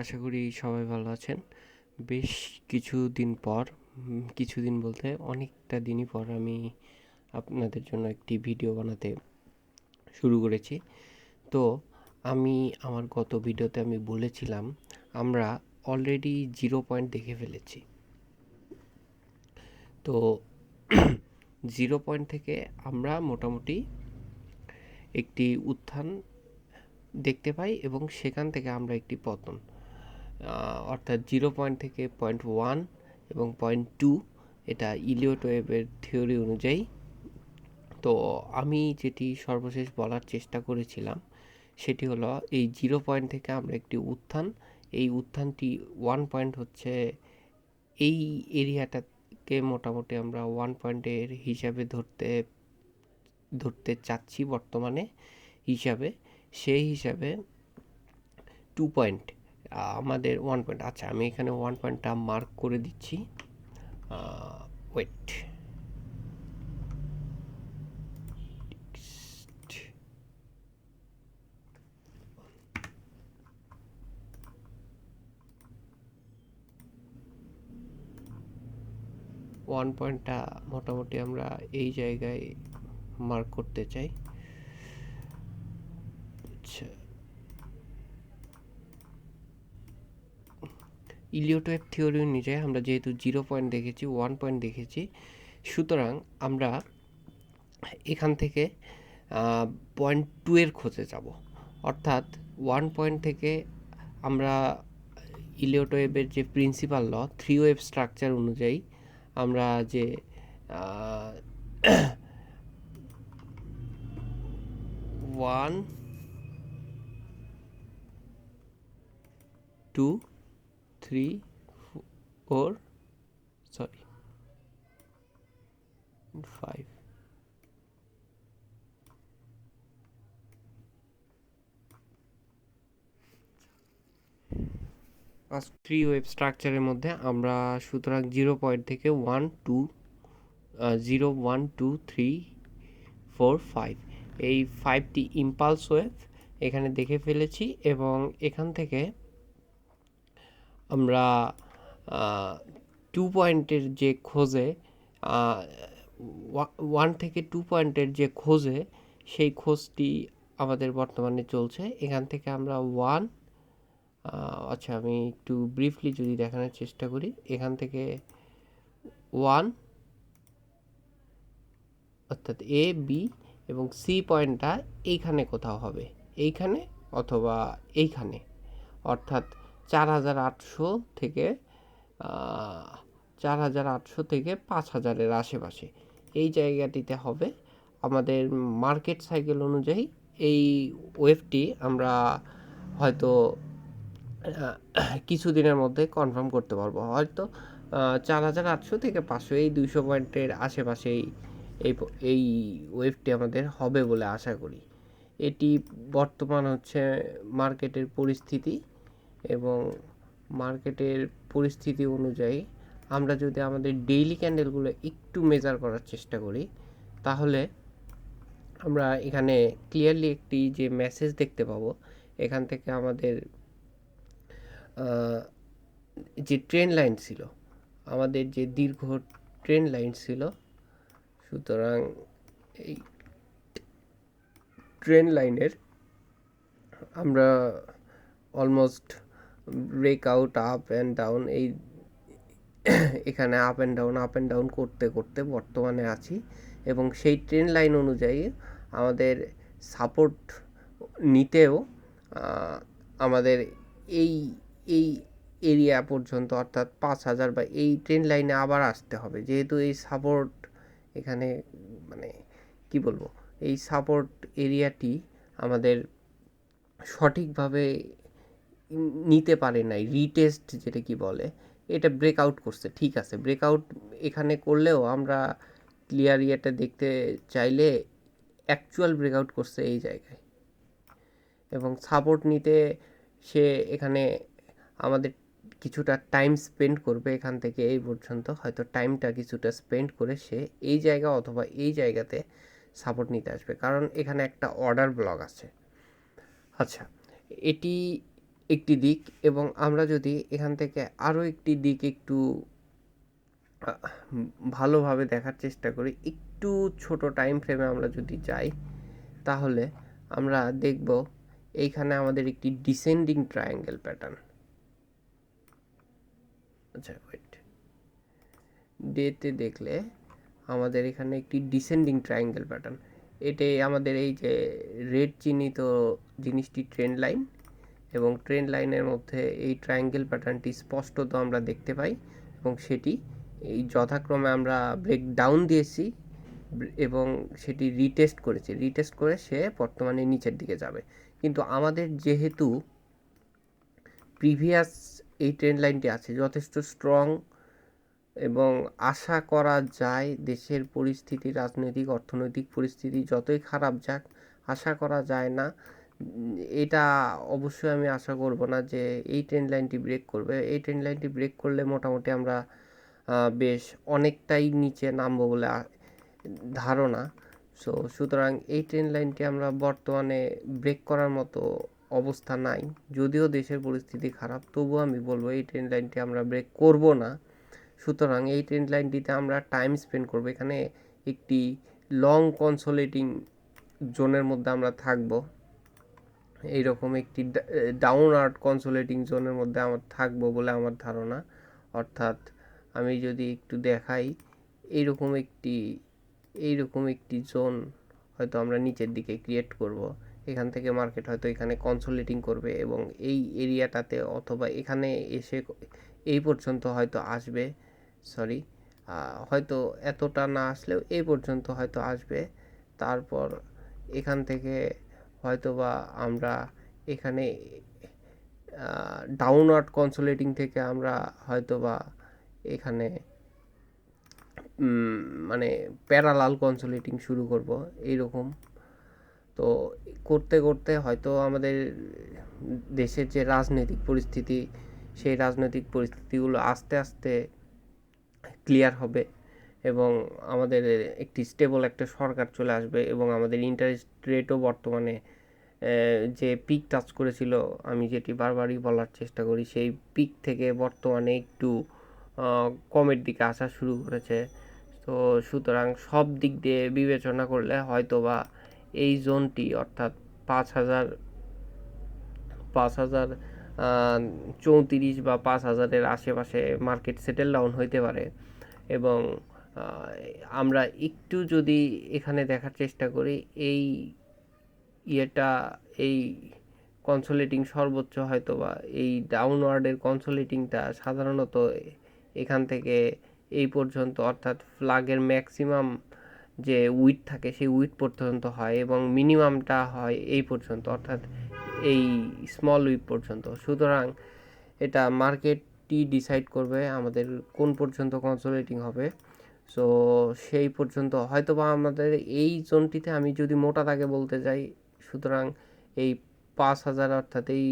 আশা করি সবাই ভালো আছেন। বেশ কিছুদিন পর, কিছুদিন বলতে অনেকটা দিনই পর আমি আপনাদের জন্য একটি ভিডিও বানাতে শুরু করেছি। তো আমি আমার গত ভিডিওতে আমি বলেছিলাম আমরা অলরেডি 0 পয়েন্ট দেখে ফেলেছি। তো 0 পয়েন্ট থেকে আমরা মোটামুটি একটি উত্থান দেখতে পাই এবং সেখান থেকে আমরা একটি পতন, অর্থাৎ 0 পয়েন্ট থেকে 0.1 এবং 0.2, এটা ইলিয়ট ওয়েভের থিওরি অনুযায়ী। তো আমি যেটি সর্বশেষ বলার চেষ্টা করেছিলাম সেটি হলো এই 0 পয়েন্ট থেকে আমরা একটি উত্থান, এই উত্থানটি 1 পয়েন্ট হচ্ছে এই এরিয়াটাকে মোটামুটি আমরা 1 পয়েন্টের হিসাবে ধরতে চাচ্ছি বর্তমানে হিসাবে। সেই হিসাবে 2 পয়েন্ট আমাদের 1 পয়েন্ট। আচ্ছা, আমি এখানে 1 পয়েন্টটা মার্ক করে দিচ্ছি। ওয়েট, ওয়ান পয়েন্টটা মোটামুটি আমরা এই জায়গায় মার্ক করতে চাই। আচ্ছা, ইলিয়ট ওয়েভ থিওরি অনুযায়ী আমরা যেহেতু 0 পয়েন্ট দেখেছি, 1 পয়েন্ট দেখেছি, সুতরাং আমরা এখান থেকে 0.2 এর খোঁজে যাব। অর্থাৎ 1 পয়েন্ট থেকে আমরা ইলিয়ট ওয়েভের যে প্রিন্সিপাল ল, 3 ওয়েভ স্ট্রাকচার অনুযায়ী আমরা যে 1, 2, 3, 4, সরি 5, ফার্স্ট 3 ওয়েভ স্ট্রাকচারের মধ্যে আমরা সুতরাং 0 পয়েন্ট থেকে 1, 2, 0, 1, 2, 3, 4, 5, এই 5টি ইম্পালস ওয়েভ এখানে দেখে ফেলেছি এবং এখান থেকে আমরা 2 পয়েন্টের যে খোঁজে, 1 থেকে 2 পয়েন্টের যে খোঁজে, সেই খোঁজটি আমাদের বর্তমানে চলছে। এখান থেকে আমরা 1, আচ্ছা আমি একটু ব্রিফলি যদি দেখানোর চেষ্টা করি, এখান থেকে 1 অর্থাৎ এ, বি এবং সি পয়েন্টটা এইখানে কোথাও হবে, এইখানে অথবা এইখানে, অর্থাৎ 4800 থেকে 4800 থেকে 5000-এর আশেপাশে এই জায়গাটিতে হবে। আমাদের মার্কেট সাইকেল অনুযায়ী এই ওয়েভটি আমরা হয়তো কিছুদিনের মধ্যে কনফার্ম করতে পারবো। হয়তো 4800 থেকে 500 এই 200 পয়েন্টের আশেপাশেই এই ওয়েভটি আমাদের হবে বলে আশা করি। এটি বর্তমান হচ্ছে মার্কেটের পরিস্থিতি, এবং মার্কেটের পরিস্থিতি অনুযায়ী আমরা যদি আমাদের ডেইলি ক্যান্ডেলগুলো একটু মেজার করার চেষ্টা করি, তাহলে আমরা এখানে ক্লিয়ারলি একটি যে মেসেজ দেখতে পাবো। এখান থেকে আমাদের যে ট্রেন লাইন ছিল, আমাদের যে দীর্ঘ ট্রেন লাইন ছিল, সুতরাং এই ট্রেন লাইনের আমরা almost breakout up and down, এই এখানে আপ অ্যান্ড ডাউন করতে করতে বর্তমানে আছি, এবং সেই ট্রেন লাইন অনুযায়ী আমাদের সাপোর্ট নিতেও আমাদের এই এই এরিয়া পর্যন্ত, অর্থাৎ 5000 বা এই ট্রেন লাইনে আবার আসতে হবে। যেহেতু এই সাপোর্ট এখানে, মানে কি বলবো, এই সাপোর্ট এরিয়াটি আমাদের সঠিকভাবে নিতে পারে নাই, রিটেস্ট যেটা কি বলে, এটা ব্রেকআউট করছে, ঠিক আছে। ব্রেকআউট এখানে করলেও আমরা ক্লিয়ার ইয়েটা দেখতে চাইলে অ্যাকচুয়াল ব্রেকআউট করছে এই জায়গায়, এবং সাপোর্ট নিতে সে এখানে আমাদের কিছুটা টাইম স্পেন্ড করবে। এখান থেকে এই পর্যন্ত হয়তো টাইমটা কিছুটা স্পেন্ড করে সে এই জায়গা অথবা এই জায়গাতে সাপোর্ট নিতে আসবে, কারণ এখানে একটা অর্ডার ব্লক আছে। আচ্ছা, এটি একটি দিক, এবং আমরা যদি এখান থেকে আরও একটি দিক একটু ভালোভাবে দেখার চেষ্টা করি, একটু ছোট টাইম ফ্রেমে আমরা যদি যাই, তাহলে আমরা দেখব এইখানে আমাদের একটি ডিসেন্ডিং ট্রায়াঙ্গেল প্যাটার্ন। আচ্ছা ওয়েট, ডেতে দেখলে আমাদের এখানে একটি ডিসেন্ডিং ট্রায়াঙ্গেল প্যাটার্ন, এটাই আমাদের এই যে রেড চিহ্নিত জিনিসটি ট্রেন্ড লাইন, এবং ট্রেন্ড লাইনের মধ্যে এই ট্রায়াঙ্গেল প্যাটার্নটি স্পষ্টত আমরা দেখতে পাই, এবং সেটি এই যথাক্রমে আমরা ব্রেক ডাউন দিয়েছি এবং সেটি রিটেস্ট করেছি, রিটেস্ট করে সে বর্তমানে নিচের দিকে যাবে। কিন্তু আমাদের যেহেতু প্রিভিয়াস এই ট্রেন্ড লাইনটি আছে যথেষ্ট স্ট্রং, এবং আশা করা যায় দেশের পরিস্থিতি, রাজনৈতিক অর্থনৈতিক পরিস্থিতি যতই খারাপ যাক, আশা করা যায় না, এটা অবশ্যই আমি আশা করব না যে এই ট্রেন্ড লাইনটি ব্রেক করবে। এই ট্রেন্ড লাইনটি ব্রেক করলে মোটামুটি আমরা বেশ অনেকটাই নিচে নামবো বলে ধারণা। সুতরাং এই ট্রেন্ড লাইনটি আমরা বর্তমানে ব্রেক করার মতো অবস্থা নাই, যদিও দেশের পরিস্থিতি খারাপ, তবুও আমি বলবো এই ট্রেন্ড লাইনটি আমরা ব্রেক করব না। সুতরাং এই ট্রেন্ড লাইনটিতে আমরা টাইম স্পেন্ড করব, এখানে একটি লং কনসোলেটিং জোনের মধ্যে আমরা থাকব, এইরকম একটি ডাউনওয়ার্ড কনসোলেটিং জোনের মধ্যে আমরা থাকবো বলে আমার ধারণা। অর্থাৎ আমি যদি একটু দেখাই, এইরকম একটি জোন হয়তো আমরা নিচের দিকে ক্রিয়েট করব, এখান থেকে মার্কেট হয়তো এখানে কনসোলেটিং করবে এবং এই এরিয়াটাতে অথবা এখানে এসে এই পর্যন্ত হয়তো আসবে, হয়তো এতটা না আসলেও এই পর্যন্ত হয়তো আসবে। তারপর এখান থেকে হয়তোবা আমরা এখানে ডাউনওয়ার্ড কনসোলেটিং থেকে আমরা হয়তোবা এখানে মানে প্যারালাল কনসোলেটিং শুরু করব এইরকম। তো করতে করতে হয়তো আমাদের দেশের যে রাজনৈতিক পরিস্থিতি, সেই রাজনৈতিক পরিস্থিতিগুলো আস্তে আস্তে ক্লিয়ার হবে এবং আমাদের একটি স্টেবল একটা সরকার চলে আসবে, এবং আমাদের ইন্টারেস্ট রেটও বর্তমানে যে পিক টাচ করেছিল, আমি যেটি বারবারই বলার চেষ্টা করি, সেই পিক থেকে বর্তমানে একটু কমের দিকে আসা শুরু করেছে। তো সুতরাং সব দিক দিয়ে বিবেচনা করলে হয়তোবা এই জোনটি, অর্থাৎ 5,034 বা 5,000-এর আশেপাশে মার্কেট সেটেল ডাউন হইতে পারে। এবং আমরা একটু যদি এখানে দেখার চেষ্টা করি, এই এই কনসোলেটিং সর্বোচ্চ হয়তোবা এই ডাউনওয়ার্ডের কনসোলেটিংটা সাধারণত এখান থেকে এই পর্যন্ত, অর্থাৎ ফ্ল্যাগের ম্যাক্সিমাম যে উইড থাকে সেই উইড পর্যন্ত হয়, এবং মিনিমামটা হয় এই পর্যন্ত, অর্থাৎ এই স্মল উইড পর্যন্ত। সুতরাং এটা মার্কেটই ডিসাইড করবে আমাদের কোন পর্যন্ত কনসোলেটিং হবে। সো সেই পর্যন্ত হয়তোবা আমাদের এই জোনটিতে, আমি যদি মোটা দাগে বলতে যাই, সুতরাং এই 5,000 অর্থাৎ এই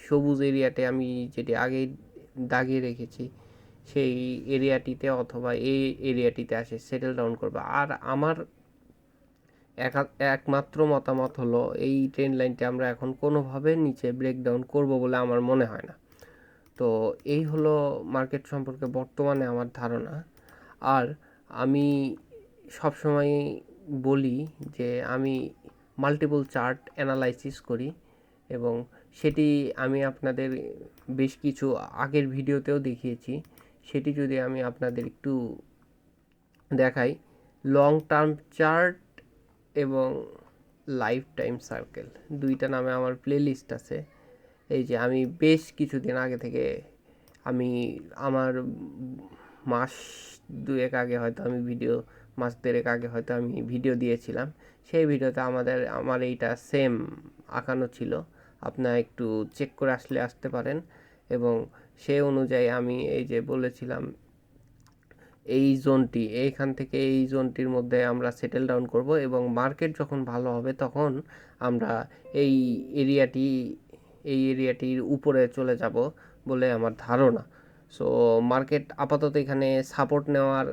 সবুজ এরিয়াতে আমি যেটি আগে দাগিয়ে রেখেছি, সেই এরিয়াটিতে অথবা এই এরিয়াটিতে আসে সেটেল ডাউন করবে। আর আমার একমাত্র মতামত হলো এই ট্রেন্ড লাইনটি আমরা এখন কোনোভাবে নিচে ব্রেকডাউন করব বলে আমার মনে হয় না। তো এই হলো মার্কেট সম্পর্কে বর্তমানে আমার ধারণা। আর আমি সবসময় বলি যে আমি মাল্টিপল চার্ট অ্যানালাইসিস করি, এবং সেটি আমি আপনাদের বেশ কিছু আগের ভিডিওতেও দেখিয়েছি। সেটি যদি আমি আপনাদের একটু দেখাই, লং টার্ম চার্ট এবং লাইফ টাইম সার্কেল দুইটা নামে আমার প্লেলিস্ট আছে। এই যে আমি বেশ কিছুদিন আগে থেকে, আমি আমার মাস দুয়েক আগে হয়তো আমি মাস দেড়েক আগে হয়তো আমি ভিডিও দিয়েছিলাম। সেই ভিডিওতে আমার এইটা সেম আঁকানো ছিল, আপনারা একটু চেক করে আসতে পারেন। এবং সেই অনুযায়ী আমি এই যে বলেছিলাম এই জোনটি, এইখান থেকে এই জোনটির মধ্যে আমরা সেটেল ডাউন করব, এবং মার্কেট যখন ভালো হবে তখন আমরা এই এরিয়াটির উপরে চলে যাব বলে আমার ধারণা। সো মার্কেট আপাতত এখানে সাপোর্ট নেওয়ার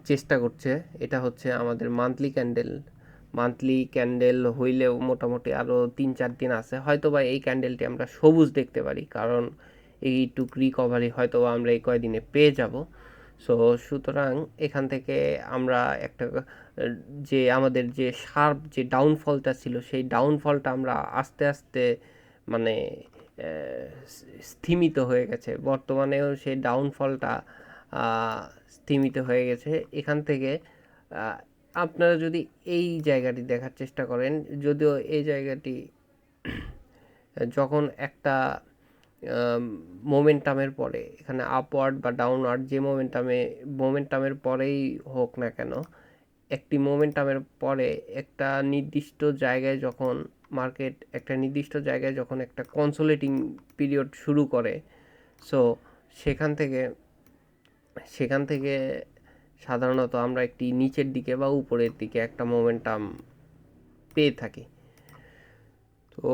চেষ্টা করছে, এটা হচ্ছে আমাদের মান্থলি ক্যান্ডেল মান্থলি ক্যান্ডেল হইলেও মোটামুটি আরও 3-4 দিন আছে, হয়তো বা এই ক্যান্ডেলটি আমরা সবুজ দেখতে পারি, কারণ এইটুক রিকভারি হয়তো আমরা এই কয়দিনে পেয়ে যাব। সো সুতরাং এখান থেকে আমরা একটা যে আমাদের যে শার্প যে ডাউনফলটা ছিল, সেই ডাউনফলটা আমরা আস্তে আস্তে মানে স্থিমিত হয়ে গেছে, বর্তমানেও সেই ডাউনফলটা স্থিমিত হয়ে গেছে। এখান থেকে আপনারা যদি এই জায়গাটি দেখার চেষ্টা করেন, যদিও এই জায়গাটি যখন একটা মোমেন্টামের পরে এখানে আপওয়ার্ড বা ডাউনওয়ার্ড যে মোমেন্টামের পরেই হোক না কেন, একটি মোমেন্টামের পরে একটা নির্দিষ্ট জায়গায় যখন মার্কেট একটা নির্দিষ্ট জায়গায় যখন একটা কনসোলেটিং পিরিয়ড শুরু করে, সো সেখান থেকে সাধারণত আমরা একটি নিচের দিকে বা উপরের দিকে একটা মোমেন্টাম পেয়ে থাকি। তো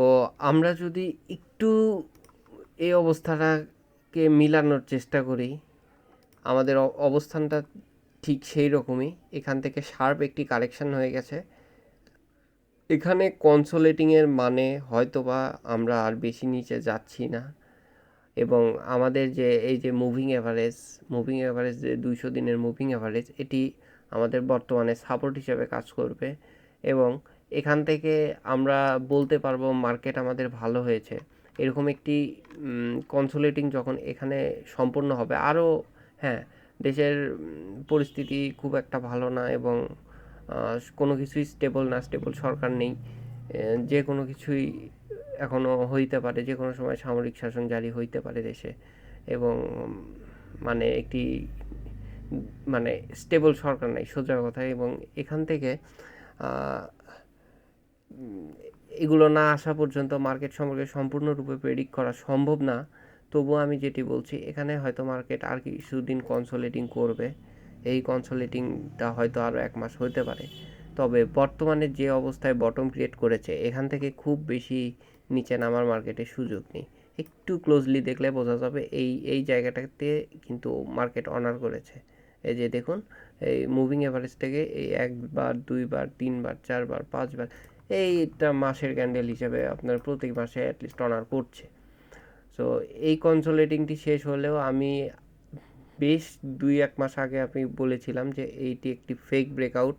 আমরা যদি একটু এই অবস্থাটাকে মিলানোর চেষ্টা করি, আমাদের অবস্থানটা ঠিক সেই রকমই। এখান থেকে শার্প একটি কারেকশন হয়ে গেছে, এখানে কনসোলেটিংয়ের মানে হয়তোবা আমরা আর বেশি নিচে যাচ্ছি না, এবং আমাদের যে এই যে মুভিং অ্যাভারেজ যে 200 দিনের মুভিং অ্যাভারেজ, এটি আমাদের বর্তমানে সাপোর্ট হিসেবে কাজ করবে, এবং এখান থেকে আমরা বলতে পারবো মার্কেট আমাদের ভালো হয়েছে। এরকম একটি কনসোলেটিং যখন এখানে সম্পূর্ণ হবে, আরও হ্যাঁ, দেশের পরিস্থিতি খুব একটা ভালো না, এবং কোনো কিছুই স্টেবল সরকার নেই, যে কোনো কিছুই এখনও হইতে পারে, যে কোনো সময় সামরিক শাসন জারি হইতে পারে দেশে, এবং মানে একটি মানে স্টেবল সরকার নাই, সোজা কথা। এবং এখান থেকে এগুলো না আসা পর্যন্ত মার্কেট সম্পর্কে সম্পূর্ণরূপে প্রেডিক্ট করা সম্ভব না। তবুও আমি যেটি বলছি, এখানে হয়তো মার্কেট আর কিছুদিন কনসোলেটিং করবে, এই কনসোলেটিংটা হয়তো আরও 1 মাস হতে পারে। তবে বর্তমানে যে অবস্থায় বটম ক্রিয়েট করেছে, এখান থেকে খুব বেশি নিচে নামার মার্কেটের সুযোগ নেই। একটু ক্লোজলি দেখলে বোঝা যাবে এই জায়গাটাতে কিন্তু মার্কেট অনার করেছে। এই যে দেখুন, এই মুভিং অ্যাভারেজ থেকে এই 1 বার 2 বার 3 বার 4 বার 5 বার এইটা মাসের ক্যান্ডেল হিসেবে আপনার প্রতি মাসে অ্যাটলিস্ট অনার করছে। সো এই কনসোলেটিংটি শেষ হলেও আমি বেশ 2-1 মাস আগে আমি বলেছিলাম যে এইটি একটি ফেক ব্রেকআউট,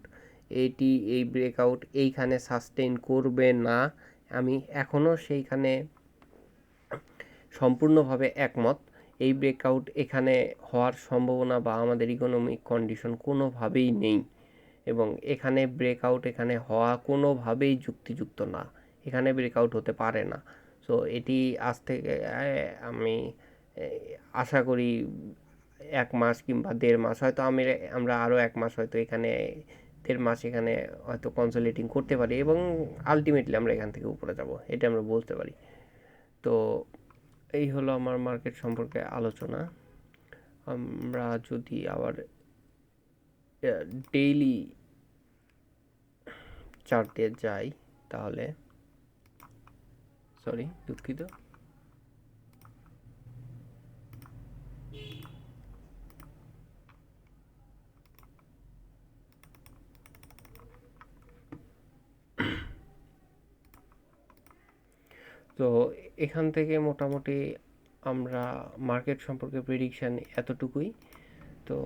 এই ব্রেকআউট এইখানে সাস্টেইন করবে না। আমি এখনও সেইখানে সম্পূর্ণভাবে একমত। এই ব্রেকআউট এখানে হওয়ার সম্ভাবনা বা আমাদের ইকোনমিক কন্ডিশন কোনোভাবেই নেই, এবং এখানে ব্রেকআউট এখানে হওয়া কোনোভাবেই যুক্তিযুক্ত না, এখানে ব্রেকআউট হতে পারে না। সো এটি আজ থেকে আমি আশা করি 1 মাস কিংবা 1.5 মাস, হয়তো আমরা আরও 1 মাস, হয়তো এখানে 1.5 মাস এখানে হয়তো কনসোলেটিং করতে পারি, এবং আলটিমেটলি আমরা এখান থেকে উপরে যাব, এটা আমরা বলতে পারি। তো এই হলো আমার মার্কেট সম্পর্কে আলোচনা। আমরা যদি আবার ডেইলি চার্টে যাই, তাহলে দুঃখিত। তো এখান থেকে মোটামুটি আমরা মার্কেট সম্পর্কে প্রেডিকশান এতটুকুই। তো